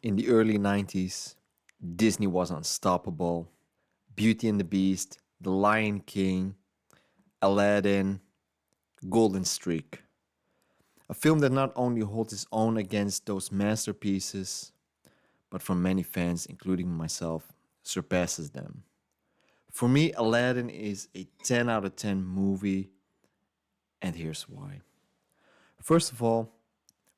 In the early 90s, Disney was unstoppable. Beauty and the Beast, The Lion King, Aladdin, Golden Streak. A film that not only holds its own against those masterpieces, but for many fans, including myself, surpasses them. For me, Aladdin is a 10 out of 10 movie, and here's why. First of all,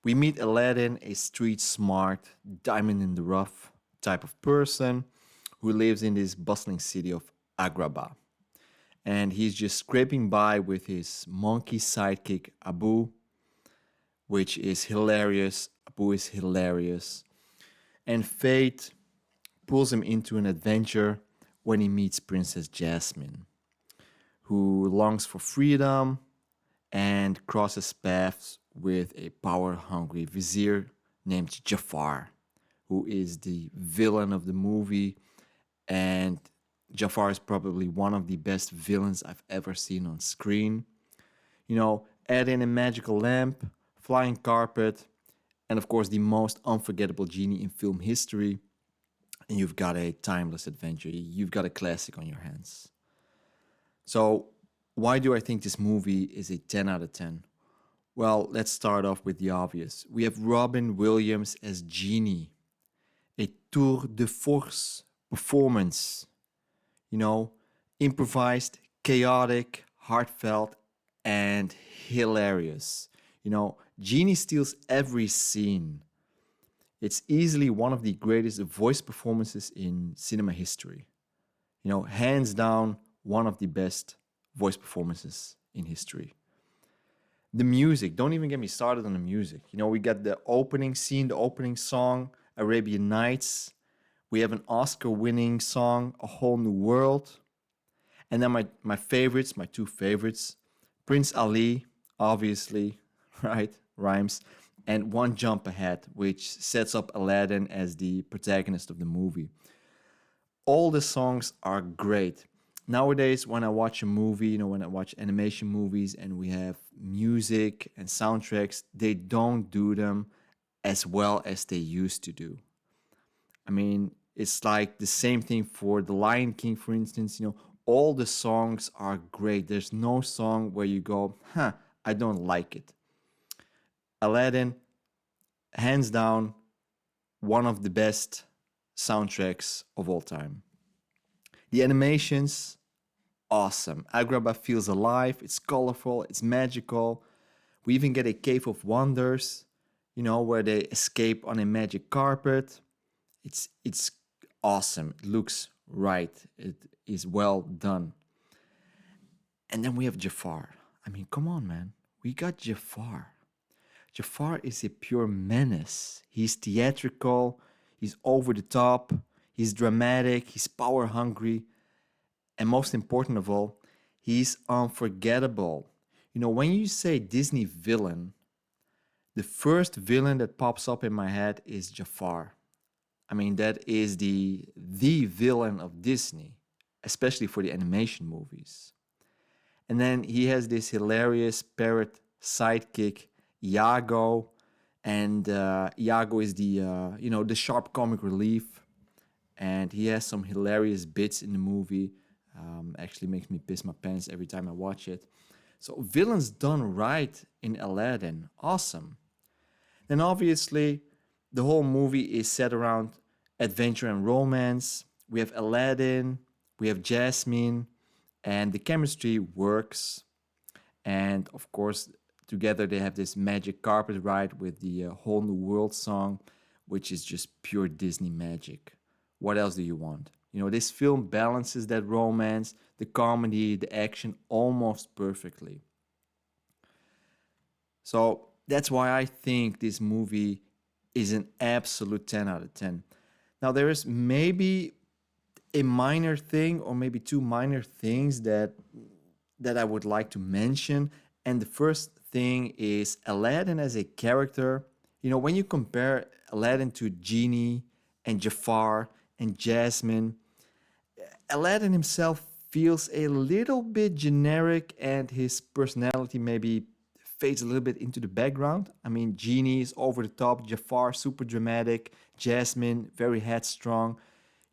we meet Aladdin, a street smart, diamond in the rough type of person who lives in this bustling city of Agrabah. And he's just scraping by with his monkey sidekick Abu, which is hilarious. Abu is hilarious. And fate pulls him into an adventure when he meets Princess Jasmine, who longs for freedom and crosses paths with a power hungry vizier named Jafar, who is the villain of the movie. And Jafar is probably one of the best villains I've ever seen on screen. Add in a magical lamp, flying carpet, and of course, the most unforgettable genie in film history. And you've got a timeless adventure. You've got a classic on your hands. So, why do I think this movie is a 10 out of 10? Well, let's start off with the obvious. We have Robin Williams as Genie, a tour de force performance. Improvised, chaotic, heartfelt, and hilarious. Genie steals every scene. It's easily one of the greatest voice performances in cinema history. Hands down, one of the best voice performances in history. The music, don't even get me started on the music. We got the opening scene, the opening song, Arabian Nights. We have an Oscar winning song, A Whole New World. And then my favorites, my two favorites, Prince Ali, obviously, right? Rhymes. And One Jump Ahead, which sets up Aladdin as the protagonist of the movie. All the songs are great. Nowadays, when I watch a movie, when I watch animation movies and we have music and soundtracks, they don't do them as well as they used to do. I mean, it's like the same thing for The Lion King, for instance. All the songs are great. There's no song where you go, I don't like it. Aladdin, hands down, one of the best soundtracks of all time. The animations, awesome. Agrabah feels alive, it's colorful, it's magical. We even get a Cave of Wonders, where they escape on a magic carpet. It's awesome. It looks right. It is well done. And then we have Jafar. I mean, come on, man. We got Jafar. Jafar is a pure menace. He's theatrical, he's over the top, he's dramatic, he's power hungry, and most important of all, he's unforgettable. When you say Disney villain, the first villain that pops up in my head is Jafar. I mean, that is the villain of Disney, especially for the animation movies. And then he has this hilarious parrot sidekick, Iago, and Iago is the sharp comic relief, and he has some hilarious bits in the movie. Actually makes me piss my pants every time I watch it. So villains done right in Aladdin, awesome. Then obviously the whole movie is set around adventure and romance. We have Aladdin, we have Jasmine, and the chemistry works. And of course, together they have this magic carpet ride with the Whole New World song, which is just pure Disney magic. What else do you want? This film balances that romance, the comedy, the action almost perfectly. So that's why I think this movie is an absolute 10 out of 10. Now, there is maybe a minor thing or maybe two minor things that I would like to mention. And the first thing is Aladdin as a character. When you compare Aladdin to Genie and Jafar and Jasmine, Aladdin himself feels a little bit generic and his personality maybe fades a little bit into the background. I mean, Genie is over the top, Jafar super dramatic, Jasmine very headstrong.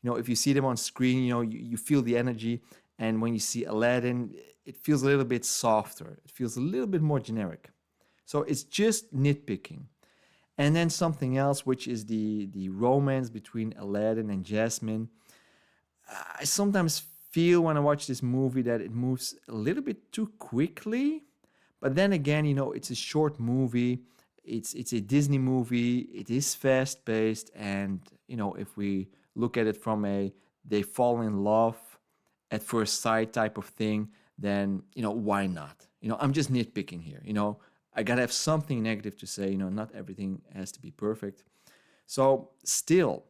If you see them on screen, you feel the energy. And when you see Aladdin, it feels a little bit softer. It feels a little bit more generic. So it's just nitpicking. And then something else, which is the romance between Aladdin and Jasmine. I sometimes feel when I watch this movie that it moves a little bit too quickly. But then again, it's a short movie. It's a Disney movie. It is fast paced, and if we look at it from a they fall in love at first sight type of thing, then why not? I'm just nitpicking here. I gotta have something negative to say. Not everything has to be perfect. So still,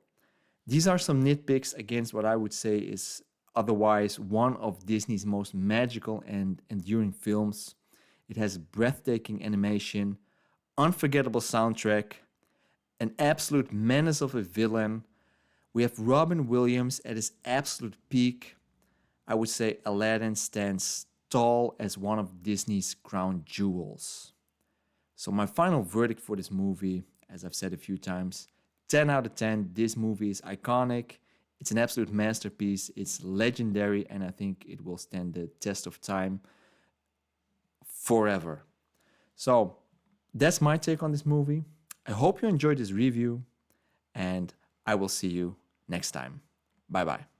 these are some nitpicks against what I would say is otherwise one of Disney's most magical and enduring films. It has breathtaking animation, unforgettable soundtrack, an absolute menace of a villain. We have Robin Williams at his absolute peak. I would say Aladdin stands tall as one of Disney's crown jewels. So my final verdict for this movie, as I've said a few times, 10 out of 10. This movie is iconic. It's an absolute masterpiece. It's legendary, and I think it will stand the test of time forever. So that's my take on this movie. I hope you enjoyed this review, and I will see you next time. Bye bye.